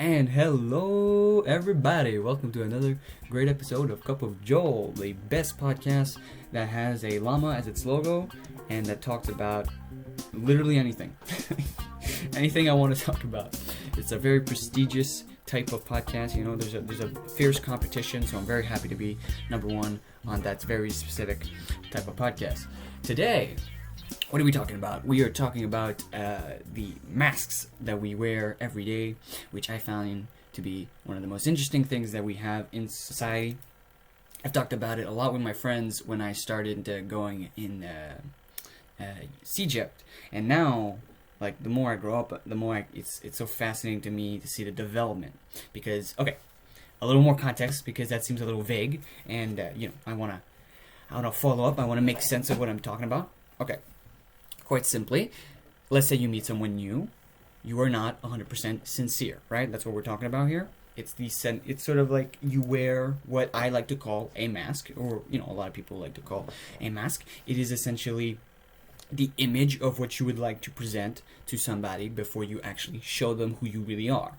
And hello, everybody. Welcome to another great episode of Cup of Joel, the best podcast that has a llama as its logo and that talks about literally anything. Anything I want to talk about. It's a very prestigious type of podcast. You know, there's a fierce competition, so I'm very happy to be number one on that very specific type of podcast. Today, what are we talking about? We are talking about the masks that we wear every day, which I found to be one of the most interesting things that we have in society. I've talked about it a lot with my friends when I started going in Egypt, and now, like, the more I grow up, the more it's so fascinating to me to see the development. Because, okay, a little more context, because that seems a little vague, and I wanna follow up. I wanna make sense of what I'm talking about. Okay. Quite simply, let's say you meet someone new, you are not 100% sincere, right? That's what we're talking about here. It's sort of like you wear what I like to call a mask, or a lot of people like to call a mask. It is essentially the image of what you would like to present to somebody before you actually show them who you really are.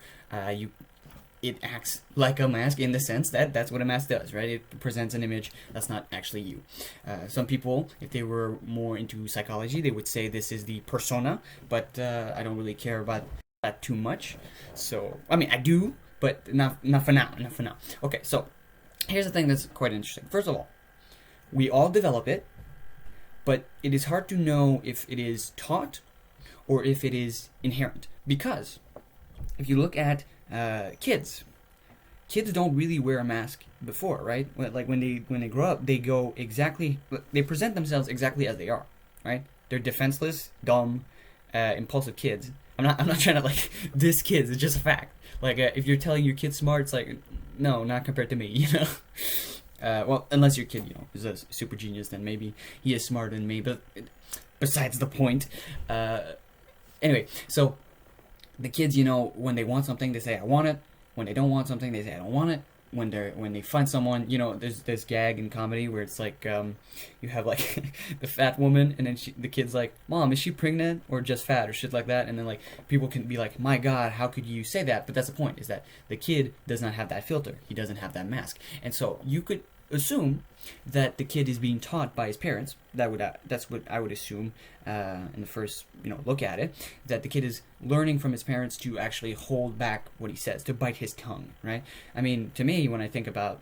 It acts like a mask in the sense that that's what a mask does, right? It presents an image that's not actually you. Some people, if they were more into psychology, they would say this is the persona, but I don't really care about that too much. So, I mean, I do, but not for now. Okay, so here's the thing that's quite interesting. First of all, we all develop it, but it is hard to know if it is taught or if it is inherent. Because if you look at kids don't really wear a mask before, right? Like when they grow up, they present themselves exactly as they are, right? They're defenseless, dumb, impulsive kids. I'm not trying to like diss kids. It's just a fact. Like if you're telling your kid smart, it's like no, not compared to me, well, unless your kid, is a super genius, then maybe he is smarter than me. But besides the point. Anyway, so the kids, when they want something, they say, I want it. When they don't want something, they say, I don't want it. When they find someone, there's this gag in comedy where it's like, you have like the fat woman, and then the kid's like, Mom, is she pregnant or just fat or shit like that? And then like people can be like, my God, how could you say that? But that's the point, is that the kid does not have that filter. He doesn't have that mask. And so you could assume that the kid is being taught by his parents. That's what I would assume in the first look at it, that the kid is learning from his parents to actually hold back what he says, to bite his tongue, right? I mean, to me, when I think about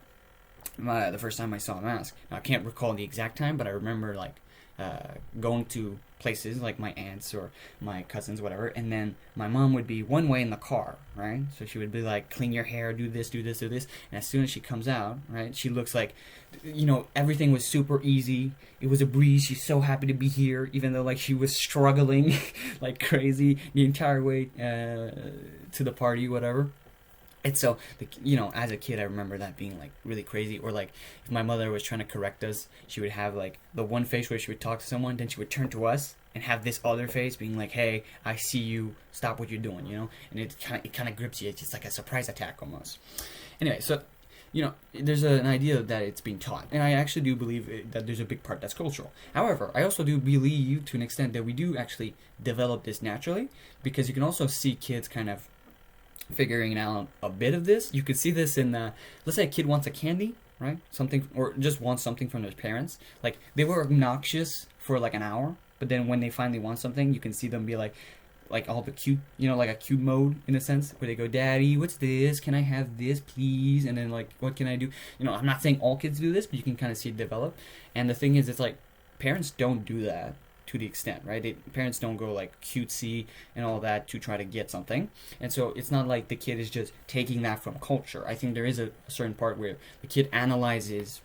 the first time I saw a mask, now, I can't recall the exact time, but I remember like going to places like my aunts or my cousins, whatever, and then my mom would be one way in the car, right? So she would be like, clean your hair, do this, and as soon as she comes out, right, she looks like, everything was super easy. It was a breeze. She's so happy to be here, even though like she was struggling like crazy the entire way to the party, whatever. And so, as a kid, I remember that being, like, really crazy. Or, like, if my mother was trying to correct us, she would have, like, the one face where she would talk to someone, then she would turn to us and have this other face being like, hey, I see you, stop what you're doing, And it kind of grips you. It's just like a surprise attack almost. Anyway, so, there's an idea that it's being taught. And I actually do believe that there's a big part that's cultural. However, I also do believe, to an extent, that we do actually develop this naturally. Because you can also see kids kind of figuring out a bit of this. You could see this in let's say a kid wants a candy, right? Something, or just wants something from their parents. Like, they were obnoxious for like an hour, but then when they finally want something, you can see them be like all the cute, like a cute mode in a sense, where they go, Daddy, what's this? Can I have this, please? And then like, what can I do? I'm not saying all kids do this, but you can kind of see it develop. And the thing is, it's like, parents don't do that to the extent, right? Parents don't go like cutesy and all that to try to get something. And so it's not like the kid is just taking that from culture. I think there is a certain part where the kid analyzes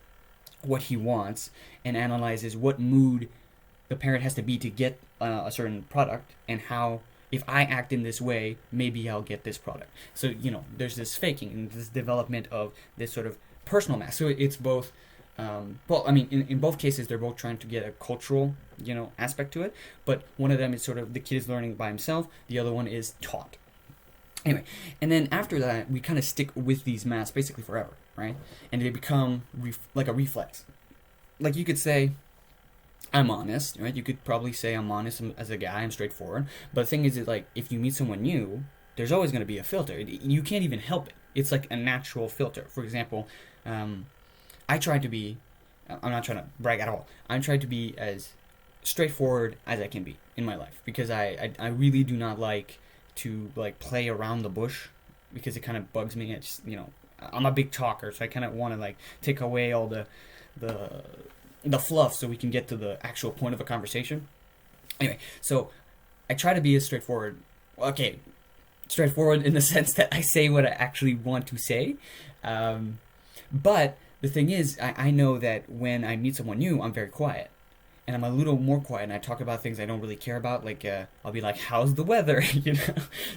what he wants and analyzes what mood the parent has to be to get a certain product, and how, if I act in this way, maybe I'll get this product. So, there's this faking and this development of this sort of personal mask. So it's both in both cases, they're both trying to get a cultural, aspect to it. But one of them is sort of the kid is learning by himself. The other one is taught. Anyway, and then after that, we kind of stick with these masks basically forever, right? And they become like a reflex. Like, you could say, I'm honest, right? You could probably say I'm honest as a guy, I'm straightforward. But the thing is that, like, if you meet someone new, there's always going to be a filter. You can't even help it. It's like a natural filter. For example, I try to be, I'm not trying to brag at all, I'm trying to be as straightforward as I can be in my life, because I really do not like to like play around the bush, because it kind of bugs me. It's, I'm a big talker, so I kind of want to like take away all the fluff so we can get to the actual point of a conversation. Anyway, so I try to be as straightforward. Okay, straightforward in the sense that I say what I actually want to say. But the thing is, I know that when I meet someone new, I'm very quiet. And I'm a little more quiet, and I talk about things I don't really care about. Like, I'll be like, how's the weather?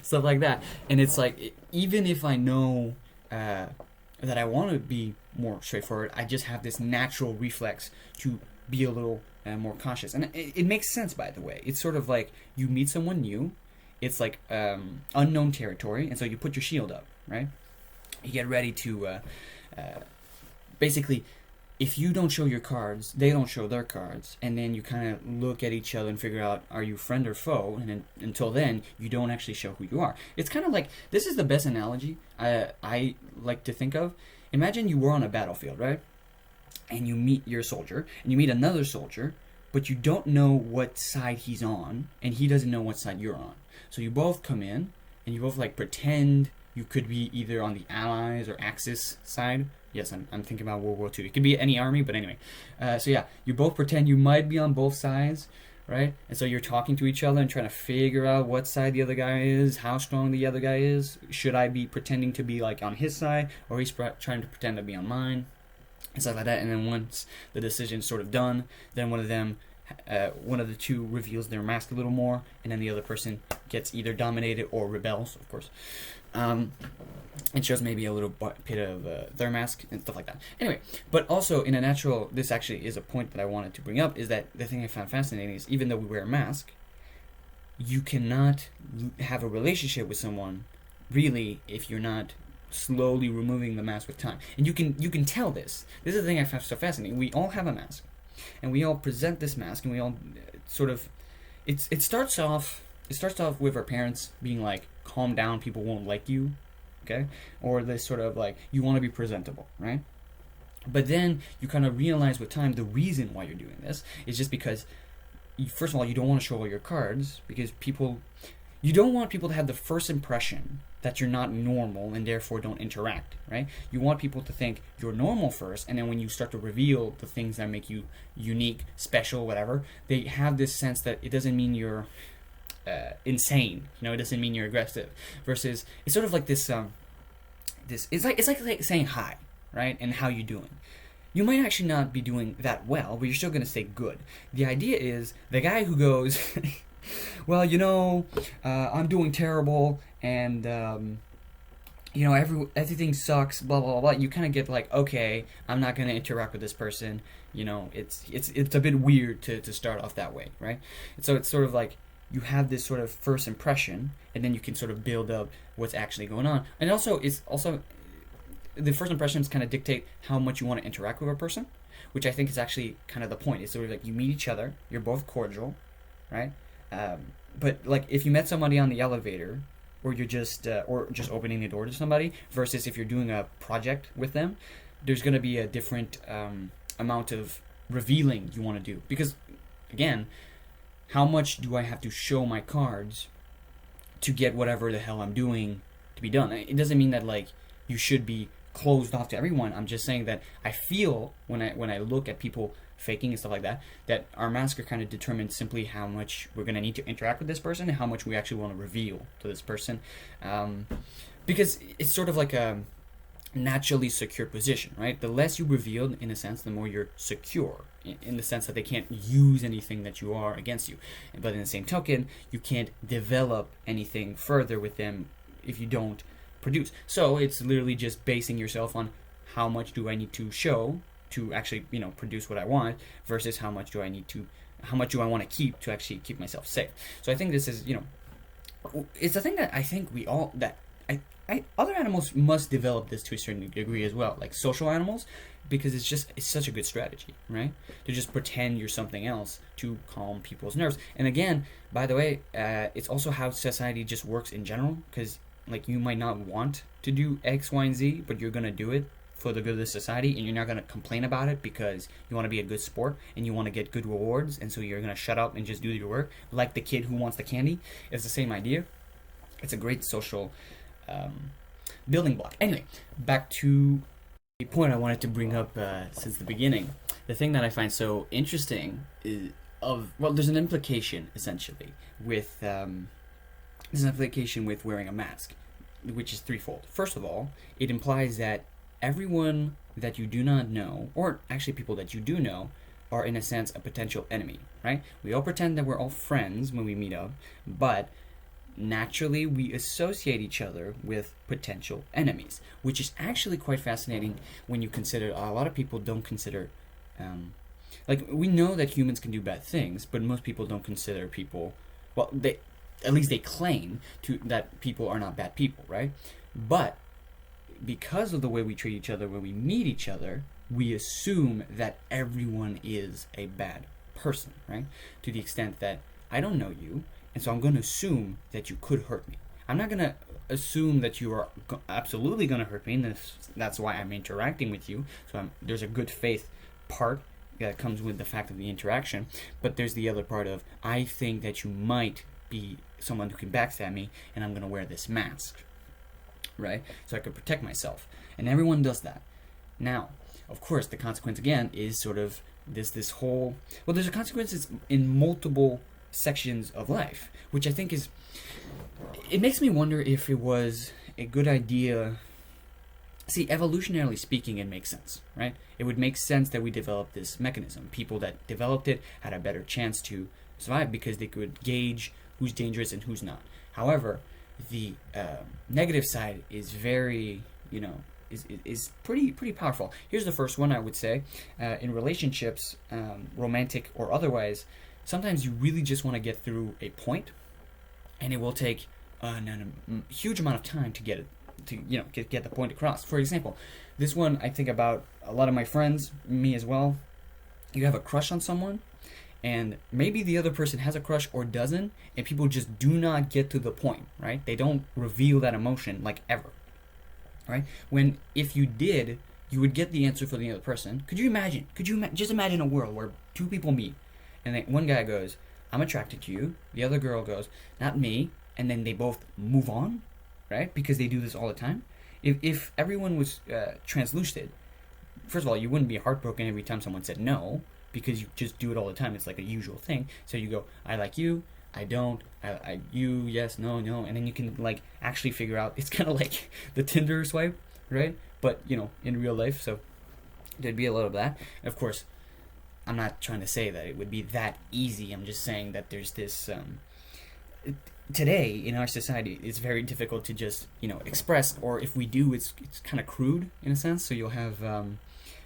Stuff like that. And it's like, even if I know that I want to be more straightforward, I just have this natural reflex to be a little more cautious. And it makes sense, by the way. It's sort of like you meet someone new. It's like unknown territory, and so you put your shield up, right? You get ready to basically, if you don't show your cards, they don't show their cards, and then you kind of look at each other and figure out, are you friend or foe? And then, until then, you don't actually show who you are. It's kind of like, this is the best analogy I like to think of. Imagine you were on a battlefield, right? And you meet your soldier, and you meet another soldier, but you don't know what side he's on, and he doesn't know what side you're on. So you both come in, and you both like pretend you could be either on the Allies or Axis side. Yes, I'm thinking about World War II. It could be any army, but anyway. So yeah, you both pretend you might be on both sides, right? And so you're talking to each other and trying to figure out what side the other guy is, how strong the other guy is. Should I be pretending to be like on his side, or he's trying to pretend to be on mine, and stuff like that. And then once the decision's sort of done, then one of the two reveals their mask a little more, and then the other person gets either dominated or rebels, of course. And shows maybe a little bit of their mask and stuff like that. Anyway, but also in a natural, this actually is a point that I wanted to bring up, is that the thing I found fascinating is, even though we wear a mask, you cannot have a relationship with someone really if you're not slowly removing the mask with time. And you can tell this. This is the thing I found so fascinating. We all have a mask, and we all present this mask, and we all sort of, it starts off with our parents being like, calm down, people won't like you, okay? Or this sort of like, you want to be presentable, right? But then you kind of realize with time the reason why you're doing this is just because, first of all, you don't want to show all your cards, because you don't want people to have the first impression that you're not normal and therefore don't interact, right? You want people to think you're normal first, and then when you start to reveal the things that make you unique, special, whatever, they have this sense that it doesn't mean you're insane, it doesn't mean you're aggressive. Versus, it's sort of like this. It's like saying hi, right? And how you doing? You might actually not be doing that well, but you're still going to say good. The idea is the guy who goes, well, I'm doing terrible, and everything sucks, blah blah blah. You kind of get like, okay, I'm not going to interact with this person. It's a bit weird to start off that way, right? And so it's sort of like, you have this sort of first impression, and then you can sort of build up what's actually going on. And also, the first impressions kind of dictate how much you want to interact with a person, which I think is actually kind of the point. It's sort of like, you meet each other, you're both cordial, right? But like, if you met somebody on the elevator, or you're just opening the door to somebody, versus if you're doing a project with them, there's going to be a different amount of revealing you want to do. Because, again, how much do I have to show my cards to get whatever the hell I'm doing to be done? It doesn't mean that like you should be closed off to everyone. I'm just saying that I feel when I look at people faking and stuff like that, that our masks are kind of determined simply how much we're going to need to interact with this person and how much we actually want to reveal to this person. Because it's sort of like a naturally secure position, right? The less you reveal, in a sense, the more you're secure, in the sense that they can't use anything that you are against you. But in the same token, you can't develop anything further with them if you don't produce. So it's literally just basing yourself on how much do I need to show to actually, produce what I want, versus how much do I want to keep to actually keep myself safe. So I think this is, it's a thing that I think we all, that other animals must develop this to a certain degree as well, like social animals, because it's such a good strategy, right? To just pretend you're something else to calm people's nerves. And again, by the way, it's also how society just works in general, because like you might not want to do X, Y, and Z, but you're gonna do it for the good of the society, and you're not gonna complain about it because you want to be a good sport and you want to get good rewards, and so you're gonna shut up and just do your work, like the kid who wants the candy. It's the same idea. It's a great social building block. Anyway, back to the point I wanted to bring up since the beginning. The thing that I find so interesting is there's an implication essentially with wearing a mask, which is threefold. First of all, it implies that everyone that you do not know, or actually people that you do know, are in a sense a potential enemy, right? We all pretend that we're all friends when we meet up, but naturally we associate each other with potential enemies, which is actually quite fascinating when you consider a lot of people don't consider like, we know that humans can do bad things, but most people don't consider people, well, they at least they claim to that people are not bad people, right? But because of the way we treat each other when we meet each other, we assume that everyone is a bad person, right? To the extent that I don't know you, and so I'm going to assume that you could hurt me. I'm not going to assume that you are absolutely going to hurt me, and that's why I'm interacting with you. So there's a good faith part that comes with the fact of the interaction, but there's the other part of, I think that you might be someone who can backstab me, and I'm going to wear this mask, right? So I could protect myself. And everyone does that. Now, of course, the consequence again is sort of this whole, well, there's a consequences in multiple sections of life, which I think is, it makes me wonder if it was a good idea. See, evolutionarily speaking, it makes sense, right? It would make sense that we developed this mechanism. People that developed it had a better chance to survive because they could gauge who's dangerous and who's not. However, the negative side is very, is pretty powerful. Here's the first one I would say. In relationships, romantic or otherwise, sometimes you really just want to get through a point, and it will take a huge amount of time to get it, to get the point across. For example, this one I think about a lot of my friends, me as well. You have a crush on someone, and maybe the other person has a crush or doesn't, and people just do not get to the point, right? They don't reveal that emotion like ever, right? When if you did, you would get the answer for the other person. Could you imagine? Just imagine a world where two people meet, and then one guy goes, "I'm attracted to you." The other girl goes, "Not me," and then they both move on, right? Because they do this all the time. If everyone was translucid, first of all, you wouldn't be heartbroken every time someone said no, because you just do it all the time. It's like a usual thing. So you go, I like you, I don't, I you, yes, no, and then you can like actually figure out. It's kind of like the Tinder swipe, right? But in real life. So there'd be a lot of that. And of course, I'm not trying to say that it would be that easy. I'm just saying that there's this. Today in our society, it's very difficult to just express, or if we do, it's kind of crude in a sense. So you'll have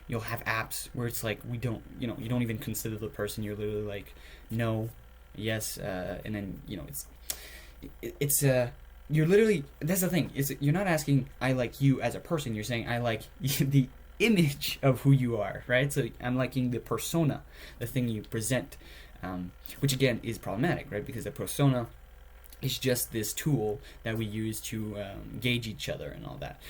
apps where it's like you don't even consider the person. You're literally like no, yes, and then it's you're literally, that's the thing, is you're not asking I like you as a person. You're saying I like the image of who you are, right? So I'm liking the persona, the thing you present, which again is problematic, right? Because the persona is just this tool that we use to gauge each other and all that.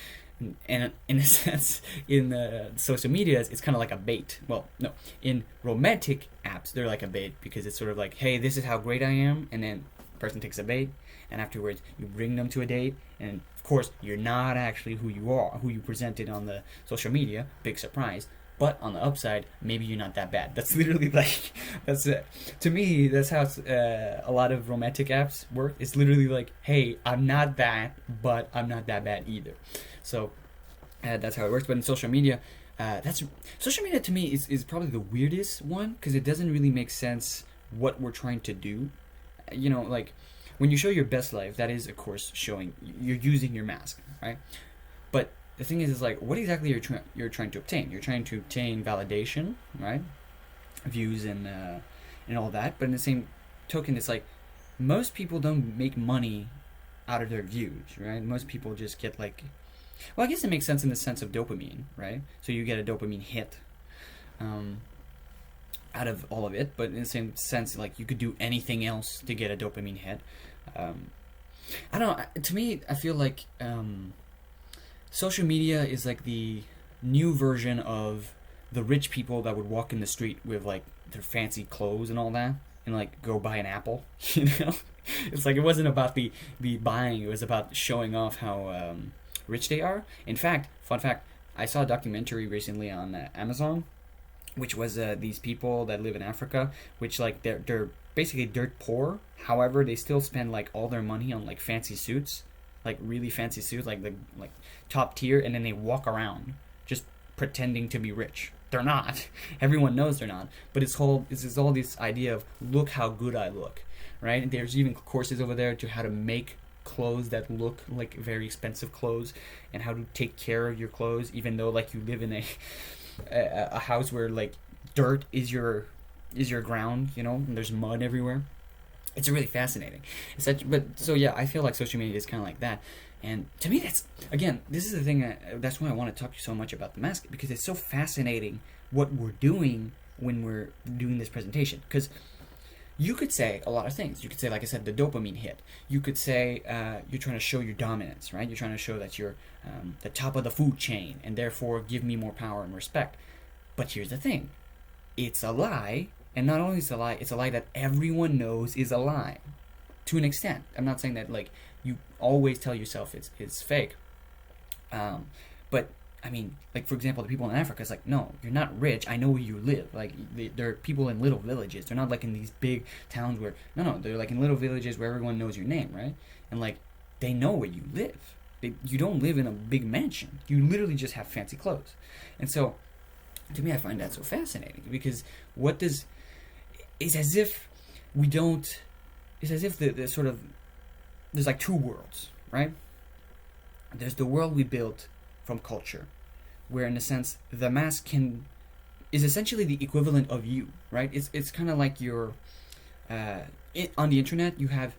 And in a sense, in social media, it's kind of like a bait. Well, no, in romantic apps, they're like a bait because it's sort of like, hey, this is how great I am, and then the person takes a bait, and afterwards you bring them to a date, and of course you're not actually who you are, who you presented on the social media. Big surprise. But on the upside, maybe you're not that bad. That's literally like, that's it. To me, that's how a lot of romantic apps work. It's literally like, hey, I'm not that, but I'm not that bad either. So that's how it works. But in social media, social media to me is probably the weirdest one because it doesn't really make sense what we're trying to do. Like when you show your best life, that is, of course, showing you're using your mask, right? But the thing is like, what exactly you're trying to obtain? You're trying to obtain validation, right? Views and all that. But in the same token, it's like most people don't make money out of their views, right? Most people just get like, well, I guess it makes sense in the sense of dopamine, right? So you get a dopamine hit out of all of it. But in the same sense, like you could do anything else to get a dopamine hit. I don't know. To me, I feel like social media is like the new version of the rich people that would walk in the street with like their fancy clothes and all that, and like go buy an apple. You know, it's like it wasn't about the buying; it was about showing off how rich they are. In fact, fun fact, I saw a documentary recently on Amazon, which was these people that live in Africa, which like they're basically dirt poor. However, they still spend like all their money on like fancy suits, like really fancy suits, like the like top tier, and then they walk around just pretending to be rich. They're not. Everyone knows they're not. But it's all this idea of look how good I look, right? And there's even courses over there to how to make clothes that look like very expensive clothes, and how to take care of your clothes, even though like you live in a house where like dirt is your ground, you know, and there's mud everywhere. It's really fascinating. But so yeah, I feel like social media is kind of like that. And to me, that's, again, this is the thing, that's why I want to talk to you so much about the mask, because it's so fascinating what we're doing when we're doing this presentation. Because you could say a lot of things. You could say, like I said, the dopamine hit. You could say you're trying to show your dominance, right? You're trying to show that you're the top of the food chain, and therefore give me more power and respect. But here's the thing. It's a lie, and not only is it a lie, it's a lie that everyone knows is a lie. To an extent. I'm not saying that, like, you always tell yourself it's fake. But, I mean, like, for example, the people in Africa, it's like, no, you're not rich, I know where you live. Like, there are people in little villages. They're not, like, in these big towns where, no, they're, like, in little villages where everyone knows your name, right? And, like, they know where you live. You don't live in a big mansion. You literally just have fancy clothes. And so, to me, I find that so fascinating, because it's as if we don't, it's as if the sort of, there's like two worlds, right? There's the world we built from culture, where in a sense the mask is essentially the equivalent of you, right? It's kind of like your on the internet you have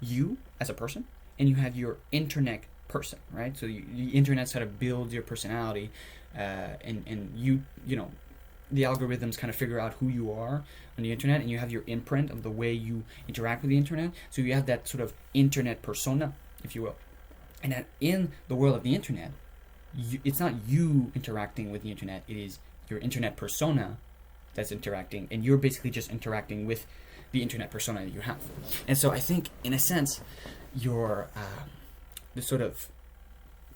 you as a person, and you have your internet person, right? So the internet sort of builds your personality, and you know, the algorithms kind of figure out who you are on the internet, and you have your imprint of the way you interact with the internet. So you have that sort of internet persona, if you will. And that in the world of the internet, it's not you interacting with the internet, it is your internet persona that's interacting, and you're basically just interacting with the internet persona that you have. And so I think, in a sense, your the sort of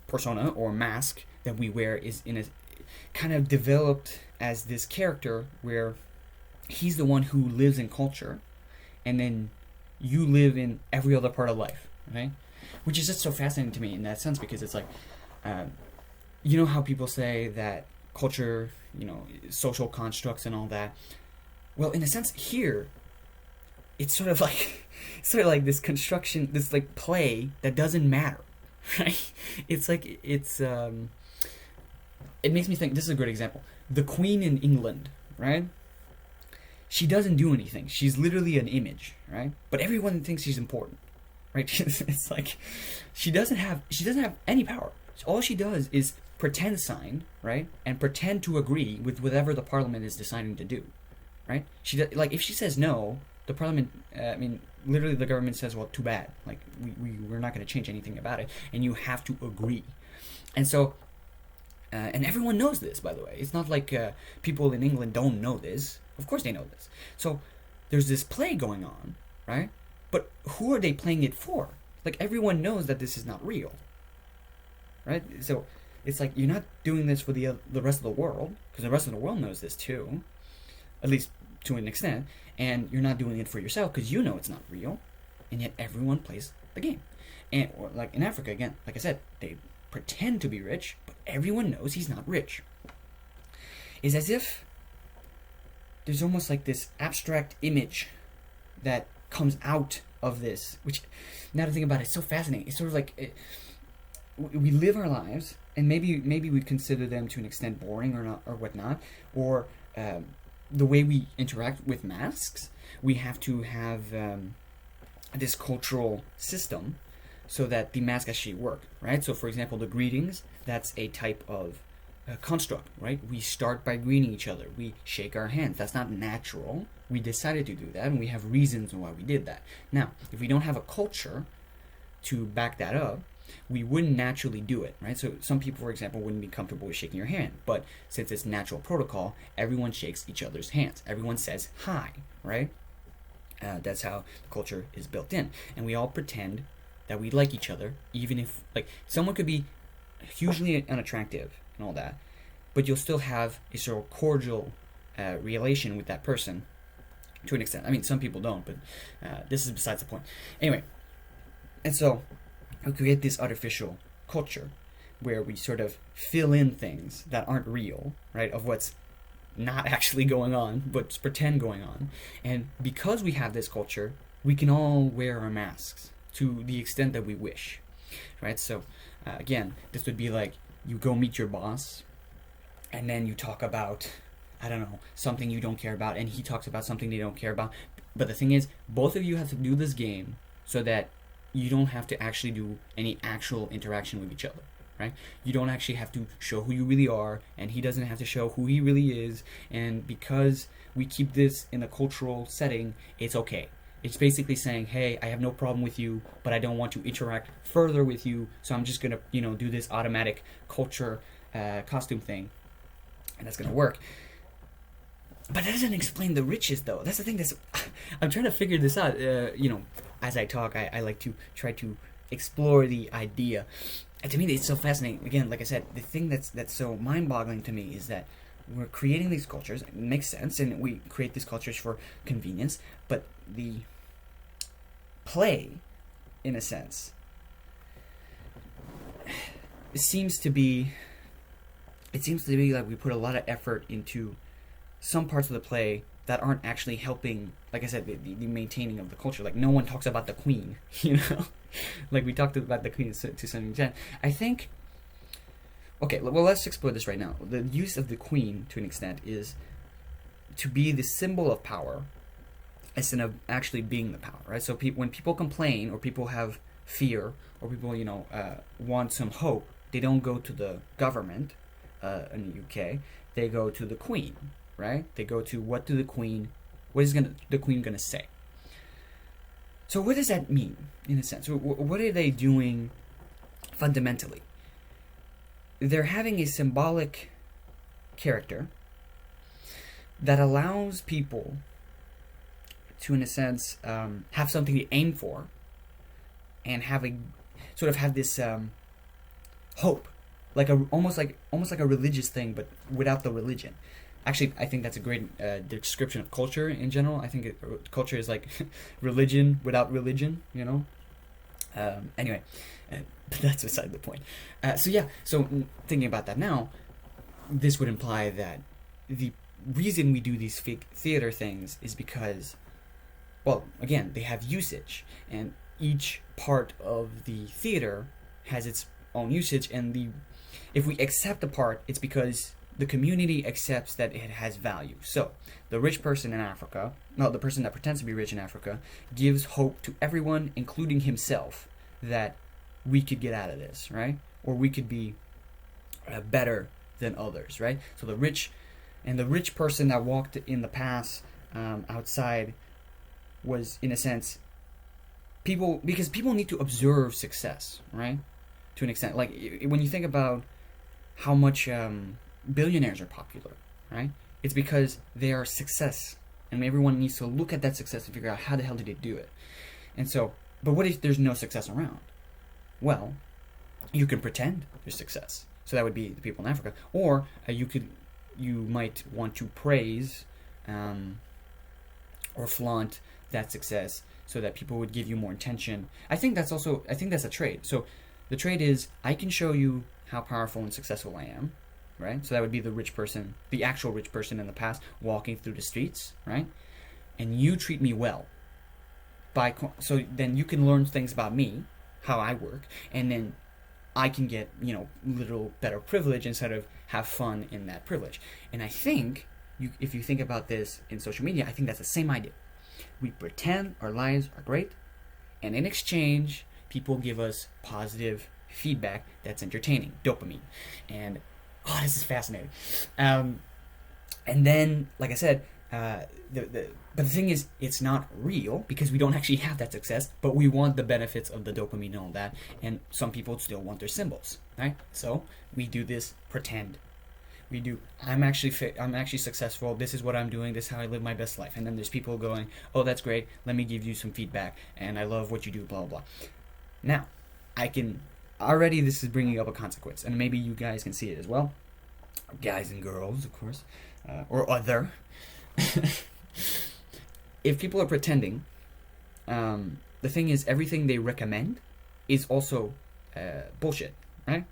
persona or mask that we wear is in a kind of developed as this character where he's the one who lives in culture, and then you live in every other part of life, right? Which is just so fascinating to me in that sense, because it's like, you know how people say that culture, you know, social constructs and all that. Well, in a sense, here, it's sort of like this construction, this like play that doesn't matter, right? It's like it makes me think. This is a great example. The Queen in England, right? She doesn't do anything. She's literally an image, right? But everyone thinks she's important, right? It's like she doesn't have any power. All she does is pretend sign, right? And pretend to agree with whatever the parliament is deciding to do, right? Like if she says no, the parliament, literally the government says, well, too bad. Like we're not going to change anything about it, and you have to agree. And so. And everyone knows this, by the way. It's not like people in England don't know this. Of course they know this. So there's this play going on, right? But who are they playing it for? Like everyone knows that this is not real, right? So it's like you're not doing this for the rest of the world, because the rest of the world knows this too, at least to an extent. And you're not doing it for yourself because you know it's not real, and yet everyone plays the game. And or like in Africa, again, like I said, they pretend to be rich, but everyone knows he's not rich. It's as if there's almost like this abstract image that comes out of this, which, now to think about it, it's so fascinating. It's sort of like we live our lives, and maybe we consider them to an extent boring or not, or whatnot, or the way we interact with masks. We have to have this cultural system so that the mask actually work, right? So, for example, the greetings, that's a type of construct, right? We start by greeting each other. We shake our hands. That's not natural. We decided to do that, and we have reasons why we did that. Now, if we don't have a culture to back that up, we wouldn't naturally do it, right? So some people, for example, wouldn't be comfortable with shaking your hand, but since it's natural protocol, everyone shakes each other's hands. Everyone says hi, right? That's how the culture is built in, and we all pretend that we like each other, even if, like, someone could be hugely unattractive and all that, but you'll still have a sort of cordial relation with that person to an extent. I mean, some people don't, but this is besides the point. Anyway, and so we create this artificial culture where we sort of fill in things that aren't real, right, of what's not actually going on, but pretend going on. And because we have this culture, we can all wear our masks to the extent that we wish, right? So again, this would be like you go meet your boss, and then you talk about, I don't know, something you don't care about, and he talks about something they don't care about. But the thing is, both of you have to do this game so that you don't have to actually do any actual interaction with each other, right? You don't actually have to show who you really are, and he doesn't have to show who he really is. And because we keep this in a cultural setting, it's okay. It's basically saying, hey, I have no problem with you, but I don't want to interact further with you, so I'm just gonna, do this automatic culture costume thing, and that's gonna work. But that doesn't explain the riches, though. That's the thing. I'm trying to figure this out. As I talk, I like to try to explore the idea. And to me, it's so fascinating. Again, like I said, the thing that's so mind-boggling to me is that we're creating these cultures. It makes sense, and we create these cultures for convenience. But the play, in a sense, it seems to be like we put a lot of effort into some parts of the play that aren't actually helping, like I said, the maintaining of the culture. Like, no one talks about the queen, like we talked about the queen to some extent. I think, okay, well, let's explore this right now. The use of the queen, to an extent, is to be the symbol of power instead of actually being the power, right? So when people complain, or people have fear, or people, want some hope, they don't go to the government in the UK, they go to the queen, right? They go to what is the queen gonna say? So what does that mean, in a sense? What are they doing fundamentally? They're having a symbolic character that allows people to, in a sense, have something to aim for, and have this hope, like almost like a religious thing, but without the religion. Actually, I think that's a great description of culture in general. I think culture is like religion without religion, Anyway, but that's beside the point. So thinking about that now, this would imply that the reason we do these fake theater things is because, well, again, they have usage, and each part of the theater has its own usage, and if we accept a part, it's because the community accepts that it has value. So the rich person in Africa, the person that pretends to be rich in Africa, gives hope to everyone, including himself, that we could get out of this, right? Or we could be better than others, right? So the rich person that walked in the pass outside was, in a sense, because people need to observe success, right? To an extent, like when you think about how much billionaires are popular, right? It's because they are success, and everyone needs to look at that success and figure out how the hell did they do it. And so, but what if there's no success around? Well, you can pretend there's success. So that would be the people in Africa, or you might want to praise or flaunt that success so that people would give you more attention. I think that's a trade. So the trade is, I can show you how powerful and successful I am, right? So that would be the rich person, the actual rich person in the past, walking through the streets, right? And you treat me well. So then you can learn things about me, how I work, and then I can get, little better privilege instead of have fun in that privilege. And I think, if you think about this in social media, I think that's the same idea. We pretend our lives are great, and in exchange, people give us positive feedback that's entertaining, dopamine. And this is fascinating. And then, like I said, But the thing is, it's not real because we don't actually have that success, but we want the benefits of the dopamine and all that, and some people still want their symbols, right? So we do this pretend. We do, I'm actually successful, this is what I'm doing, this is how I live my best life. And then there's people going, oh, that's great, let me give you some feedback, and I love what you do, blah, blah, blah. Now, already this is bringing up a consequence, and maybe you guys can see it as well. Guys and girls, of course, or other. If people are pretending, the thing is, everything they recommend is also bullshit, right?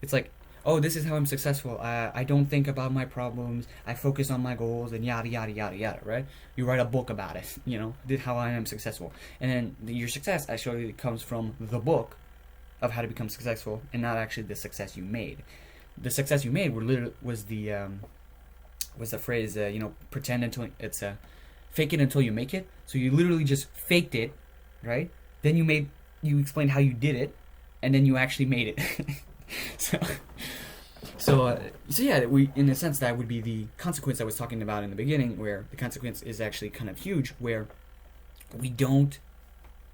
It's like, oh, this is how I'm successful. I don't think about my problems. I focus on my goals and yada, yada, yada, yada, right? You write a book about it, this how I am successful. And then your success actually comes from the book of how to become successful and not actually the success you made. The success you made was the phrase, pretend until it's fake it until you make it. So you literally just faked it, right? Then you explained how you did it, and then you actually made it. So yeah, we, in a sense, that would be the consequence I was talking about in the beginning, where the consequence is actually kind of huge, where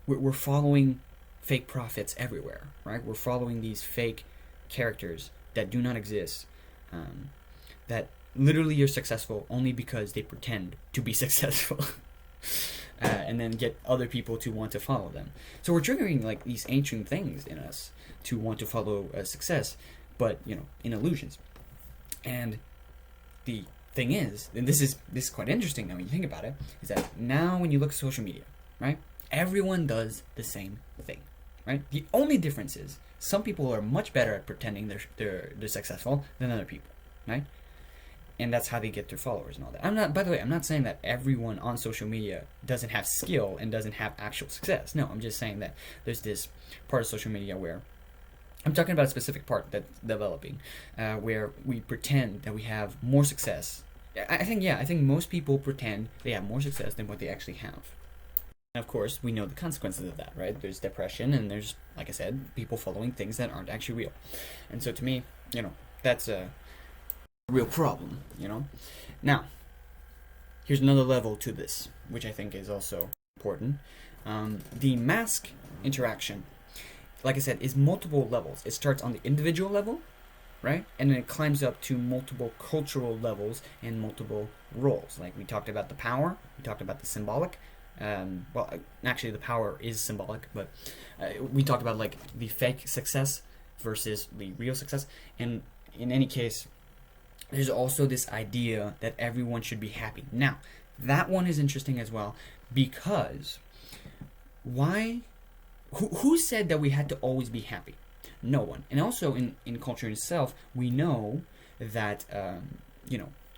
we're following fake prophets everywhere, right? We're following these fake characters that do not exist, that literally you're successful only because they pretend to be successful. And then get other people to want to follow them. So we're triggering like these ancient things in us to want to follow success, but in illusions. And the thing is, and this is quite interesting now when you think about it, is that now when you look at social media, right, everyone does the same thing, right? The only difference is some people are much better at pretending they're successful than other people, right? And that's how they get their followers and all that. By the way, I'm not saying that everyone on social media doesn't have skill and doesn't have actual success. No, I'm just saying that there's this part of social media where I'm talking about a specific part that's developing, where we pretend that we have more success. I think most people pretend they have more success than what they actually have. And of course, we know the consequences of that, right? There's depression, and there's, like I said, people following things that aren't actually real. And so to me, that's a real problem, Now, here's another level to this, which I think is also important. The mask interaction, like I said, is multiple levels. It starts on the individual level, right? And then it climbs up to multiple cultural levels and multiple roles. Like we talked about the power, we talked about the symbolic. Well, actually the power is symbolic, but we talked about like the fake success versus the real success. And in any case, there's also this idea that everyone should be happy. Now, that one is interesting as well, because who said that we had to always be happy? No one. And also in culture itself, we know that there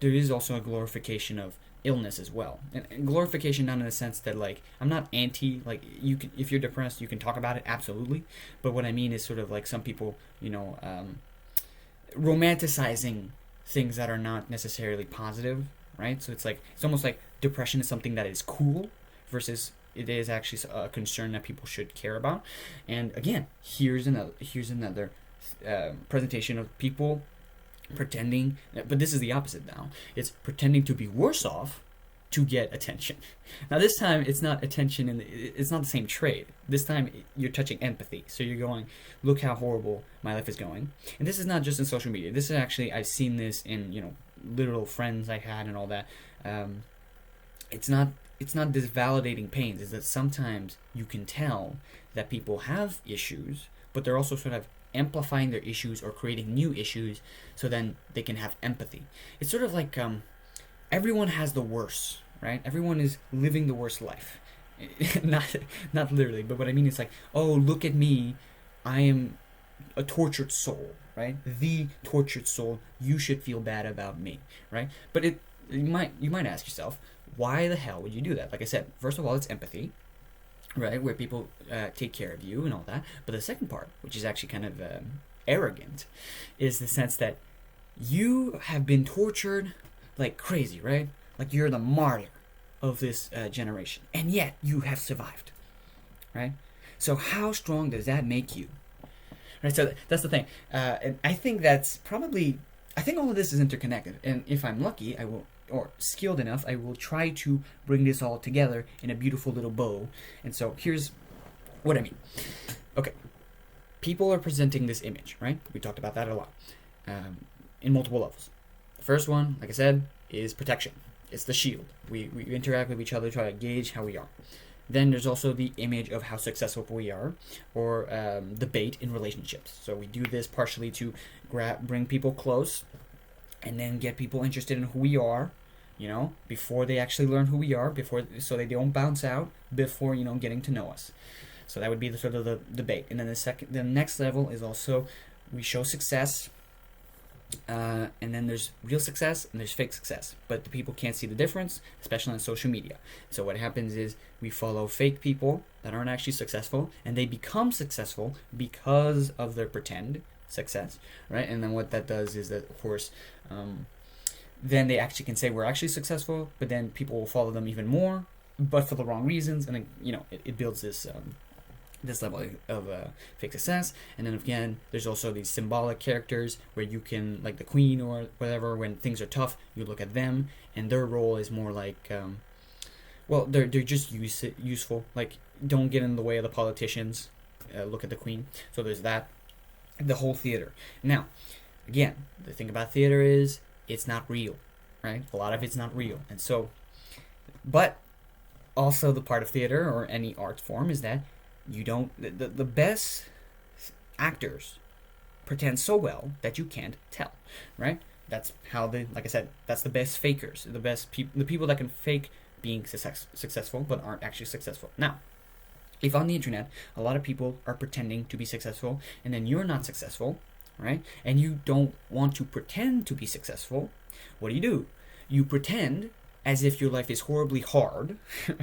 is also a glorification of illness as well. And glorification not in the sense that like I'm not anti, like you can, if you're depressed you can talk about it, absolutely, but what I mean is sort of like some people romanticizing things that are not necessarily positive, right? So it's almost like depression is something that is cool versus it is actually a concern that people should care about. And again, here's another presentation of people pretending, but this is the opposite now. It's pretending to be worse off to get attention. Now this time it's not attention, and it's not the same trait. This time you're touching empathy. So you're going, look how horrible my life is going. And this is not just in social media. This is actually, I've seen this in literal friends I had and all that. It's not this validating pains. Is that sometimes you can tell that people have issues, but they're also sort of amplifying their issues or creating new issues so then they can have empathy. It's sort of like everyone has the worst, right? Everyone is living the worst life. not literally, but what I mean is like, oh, look at me, I am a tortured soul, right? The tortured soul, you should feel bad about me, right? But you might ask yourself, why the hell would you do that? Like I said, first of all, it's empathy, right, where people take care of you and all that. But the second part, which is actually kind of arrogant, is the sense that you have been tortured like crazy, right? Like you're the martyr of this generation, and yet you have survived, right? So how strong does that make you? Right, so that's the thing. And I think that's probably, I think all of this is interconnected. And if I'm lucky, I will or skilled enough, I will try to bring this all together in a beautiful little bow. And so here's what I mean. Okay, people are presenting this image, right? We talked about that a lot, in multiple levels. The first one, like I said, is protection. It's the shield. We interact with each other, try to gauge how we are. Then there's also the image of how successful we are, or the bait in relationships. So we do this partially to bring people close, and then get people interested in who we are, before they actually learn who we are, so they don't bounce out before getting to know us. So that would be the sort of the bait. And then the next level is also we show success. And then there's real success and there's fake success, but the people can't see the difference, especially on social media. So what happens is we follow fake people that aren't actually successful, and they become successful because of their pretend success, right? And then what that does is that, of course, then they actually can say we're actually successful, but then people will follow them even more, but for the wrong reasons, and then, it builds this level of fake success. And then again, there's also these symbolic characters where you can, like the queen or whatever, when things are tough, you look at them, and their role is more like, they're just useful. Like, don't get in the way of the politicians. Look at the queen. So there's that. The whole theater. Now, again, the thing about theater is it's not real, right? A lot of it's not real, and so, but also the part of theater or any art form is that you don't, the best actors pretend so well that you can't tell, right? That's how like I said, that's the best fakers, the best the people that can fake being successful but aren't actually successful. Now, if on the internet a lot of people are pretending to be successful and then you're not successful, right? And you don't want to pretend to be successful, what do? You pretend as if your life is horribly hard,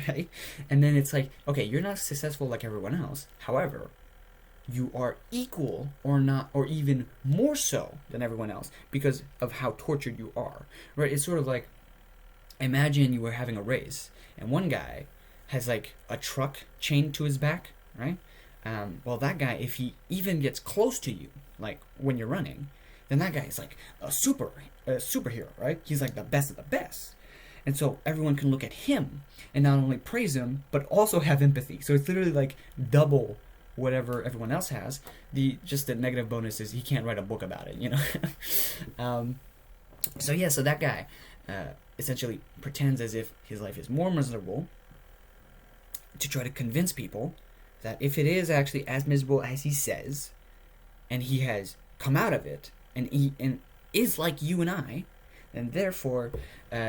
right? And then it's like, okay, you're not successful like everyone else. However, you are equal or not, or even more so than everyone else because of how tortured you are, right? It's sort of like, imagine you were having a race and one guy has like a truck chained to his back, right? Well, that guy, if he even gets close to you, like when you're running, then that guy is like a superhero, right? He's like the best of the best. And so everyone can look at him and not only praise him, but also have empathy. So it's literally like double whatever everyone else has. The negative bonus is he can't write a book about it, So that guy essentially pretends as if his life is more miserable to try to convince people that if it is actually as miserable as he says, and he has come out of it, and is like you and I, then therefore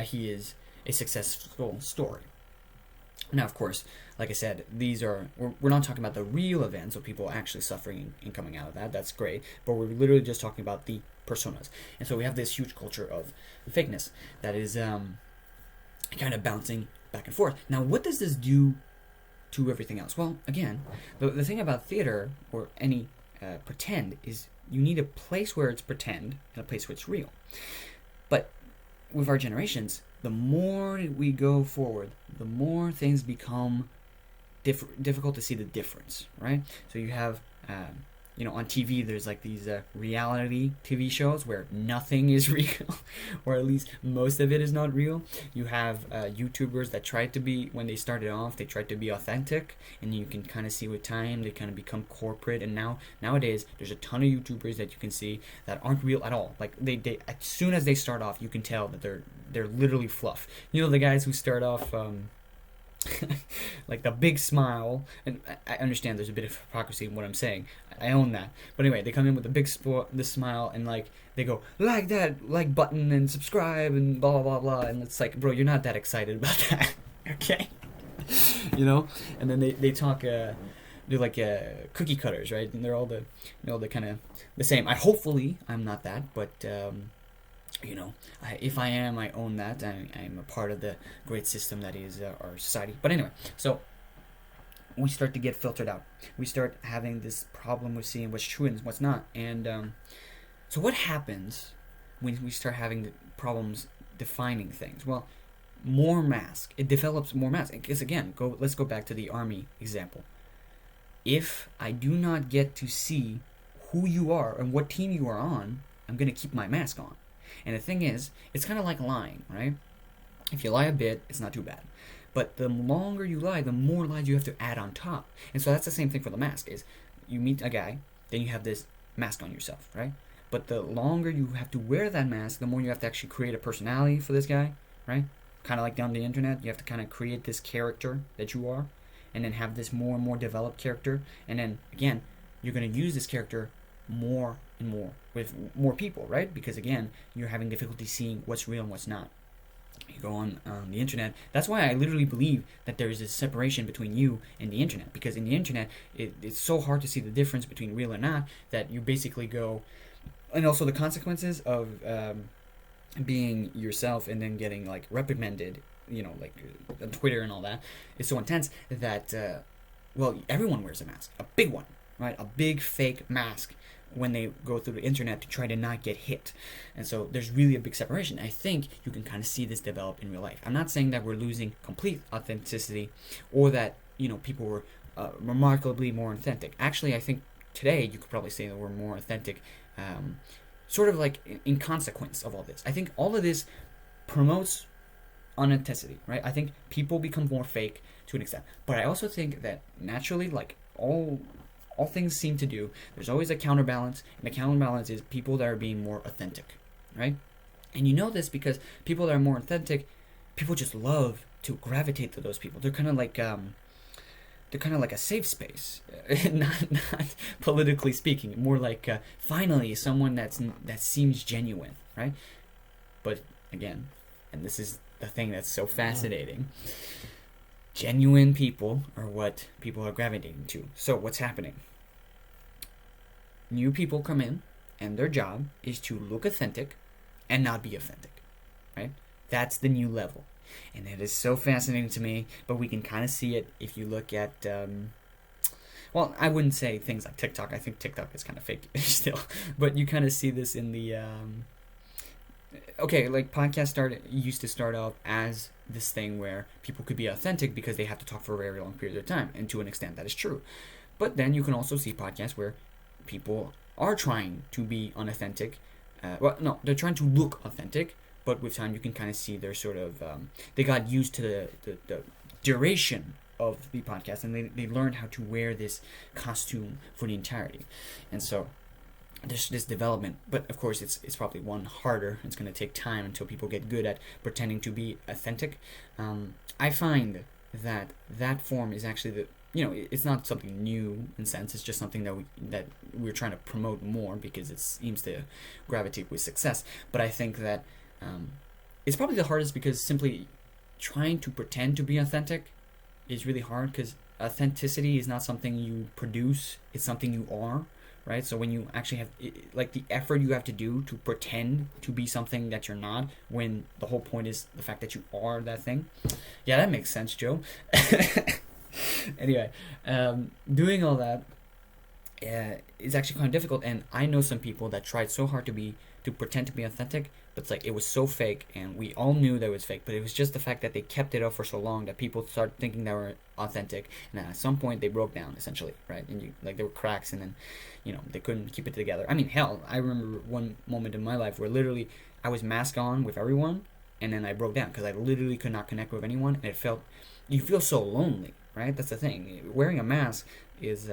he is a successful story. Now, of course, like I said, we're not talking about the real events of people actually suffering and coming out of that. That's great, but we're literally just talking about the personas. And so we have this huge culture of fakeness that is kind of bouncing back and forth. Now, what does this do to everything else? Well, again, the thing about theater or any pretend is you need a place where it's pretend and a place where it's real. But with our generations, the more we go forward, the more things become difficult to see the difference, right? So you have, on TV, there's like these reality TV shows where nothing is real, or at least most of it is not real. You have YouTubers that tried to be, when they started off, they tried to be authentic, and you can kind of see with time, they kind of become corporate, and nowadays, there's a ton of YouTubers that you can see that aren't real at all. Like, they as soon as they start off, you can tell that they're literally fluff. The guys who start off, like the big smile, and I understand there's a bit of hypocrisy in what I'm saying. I own that. But anyway, they come in with the big this smile, and like they go like that, like button and subscribe and blah blah blah, and it's like, bro, you're not that excited about that, okay? And then they talk. They're like cookie cutters, right? And they're all the kind of the same. Hopefully I'm not that, but. If I am, I own that. I'm a part of the great system that is our society. But anyway, so we start to get filtered out. We start having this problem with seeing what's true and what's not. And so what happens when we start having the problems defining things? Well, more mask. It develops more mask. Because again, let's go back to the army example. If I do not get to see who you are and what team you are on, I'm going to keep my mask on. And the thing is, it's kind of like lying, right? If you lie a bit, it's not too bad. But the longer you lie, the more lies you have to add on top. And so that's the same thing for the mask, is you meet a guy, then you have this mask on yourself, right? But the longer you have to wear that mask, the more you have to actually create a personality for this guy, right? Kind of like on the internet, you have to kind of create this character that you are, and then have this more and more developed character. And then, again, you're going to use this character more and more with more people, right? Because, again, you're having difficulty seeing what's real and what's not. You go on the internet. That's why I literally believe that there is a separation between you and the internet, because in the internet it's so hard to see the difference between real and not, that you basically go, and also the consequences of being yourself and then getting like reprimanded, like on Twitter and all that, is so intense that well, everyone wears a mask, a big one, right? A big fake mask when they go through the internet to try to not get hit. And so there's really a big separation. I think you can kind of see this develop in real life. I'm not saying that we're losing complete authenticity, or that people were remarkably more authentic. Actually, I think today you could probably say that we're more authentic, sort of like in consequence of all this. I think all of this promotes authenticity, right? I think people become more fake to an extent, but I also think that naturally, like all things seem to do, there's always a counterbalance, and the counterbalance is people that are being more authentic, right? And you know this because people that are more authentic, people just love to gravitate to those people. They're kind of like a safe space, not politically speaking, more like finally someone that seems genuine, right? But again, and this is the thing that's so fascinating, genuine people are what people are gravitating to. So what's happening? New people come in, and their job is to look authentic and not be authentic, right? That's the new level. And it is so fascinating to me, but we can kind of see it if you look at, well, I wouldn't say things like TikTok. I think TikTok is kind of fake still, but you kind of see this in the, okay, like podcasts used to start off as this thing where people could be authentic because they have to talk for a very long period of time, and to an extent that is true. But then you can also see podcasts where people are trying to be unauthentic. They're trying to look authentic, but with time you can kind of see they're sort of, they got used to the duration of the podcast, and they learned how to wear this costume for the entirety. And so there's this development, but of course it's probably one harder. It's going to take time until people get good at pretending to be authentic. I find that form is actually it's not something new in a sense. It's just something that we're trying to promote more because it seems to gravitate with success. But I think that it's probably the hardest, because simply trying to pretend to be authentic is really hard, because authenticity is not something you produce, it's something you are, right? So when you actually have, like, the effort you have to do to pretend to be something that you're not, when the whole point is the fact that you are that thing. Yeah, that makes sense, Joe. Anyway, doing all that is actually kind of difficult, and I know some people that tried so hard to pretend to be authentic, but it's like it was so fake, and we all knew that it was fake, but it was just the fact that they kept it up for so long that people started thinking they were authentic, and then at some point they broke down, essentially, right? And there were cracks, and then they couldn't keep it together. I mean, hell, I remember one moment in my life where literally I was mask on with everyone, and then I broke down because I literally could not connect with anyone, and you feel so lonely, right? That's the thing. Wearing a mask is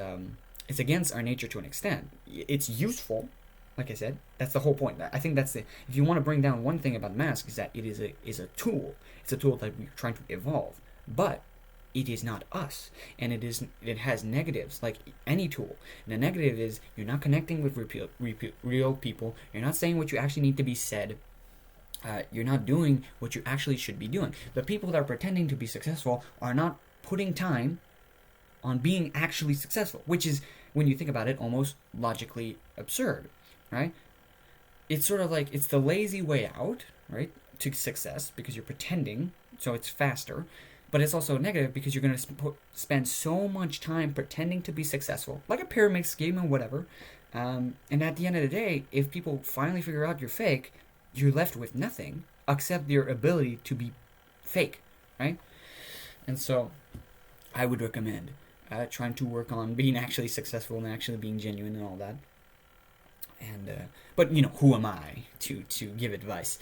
it's against our nature to an extent. It's useful, like I said. That's the whole point. I think that's if you want to bring down one thing about mask, is that it is a tool. It's a tool that we're trying to evolve, but it is not us, and it has negatives like any tool. And the negative is you're not connecting with real people. You're not saying what you actually need to be said. You're not doing what you actually should be doing. The people that are pretending to be successful are not putting time on being actually successful, which is, when you think about it, almost logically absurd, right? It's sort of like, it's the lazy way out, right, to success, because you're pretending, so it's faster, but it's also negative because you're going to spend so much time pretending to be successful, like a pyramid scheme or whatever, and at the end of the day, if people finally figure out you're fake, you're left with nothing except your ability to be fake, right? And so I would recommend trying to work on being actually successful and actually being genuine and all that. And but who am I to give advice?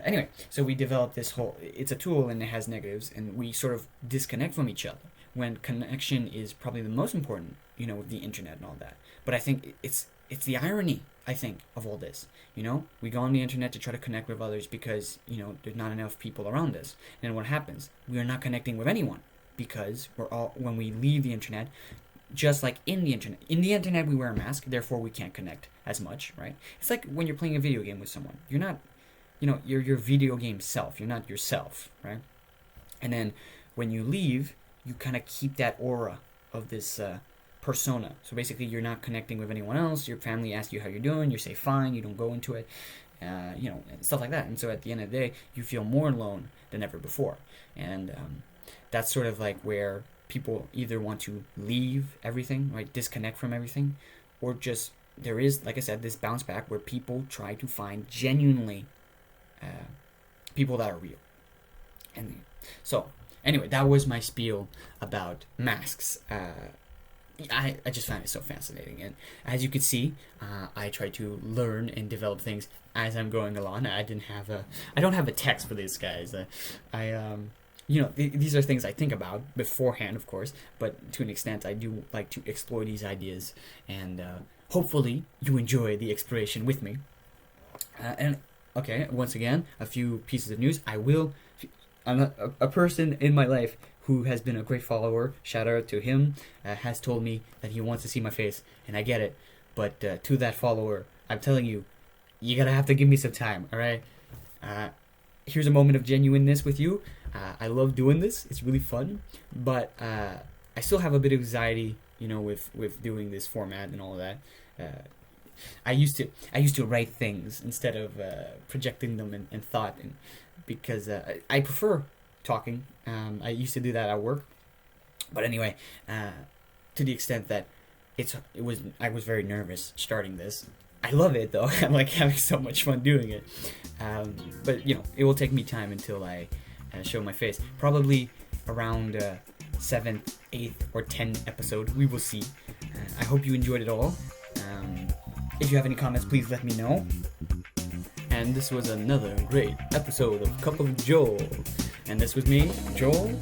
Anyway, so we developed this whole. It's a tool and it has negatives, and we sort of disconnect from each other when connection is probably the most important. With the internet and all that. But I think it's the irony, I think, of all this. We go on the internet to try to connect with others because there's not enough people around us. And then what happens? We are not connecting with anyone because when we leave the internet. Just like in the internet we wear a mask, therefore we can't connect as much, right? It's like when you're playing a video game with someone. You're not, you're your video game self. You're not yourself, right? And then when you leave, you kind of keep that aura of this persona. So basically, you're not connecting with anyone else. Your family asks you how you're doing. You say fine. You don't go into it, and stuff like that. And so at the end of the day, you feel more alone than ever before. And that's sort of like where people either want to leave everything, right, disconnect from everything, or just there is, like I said, this bounce back where people try to find genuinely people that are real. And so anyway, that was my spiel about masks. I just find it so fascinating, and as you can see, I try to learn and develop things as I'm going along. I don't have a text for these guys. These are things I think about beforehand, of course, but to an extent, I do like to explore these ideas, and hopefully you enjoy the exploration with me. And okay, once again, a few pieces of news. A person in my life who has been a great follower, shout out to him, has told me that he wants to see my face, and I get it, but to that follower, I'm telling you, you gotta have to give me some time, alright? Here's a moment of genuineness with you. I love doing this. It's really fun, but I still have a bit of anxiety, with doing this format and all of that. I used to write things instead of projecting them in thought, and because I prefer talking. I used to do that at work, but anyway, to the extent that I was very nervous starting this. I love it though. I'm like having so much fun doing it, but it will take me time until I show my face. Probably around 7th, 8th, or 10th episode. We will see. I hope you enjoyed it all. If you have any comments, please let me know. And this was another great episode of Cup of Joel. And this was me, Joel.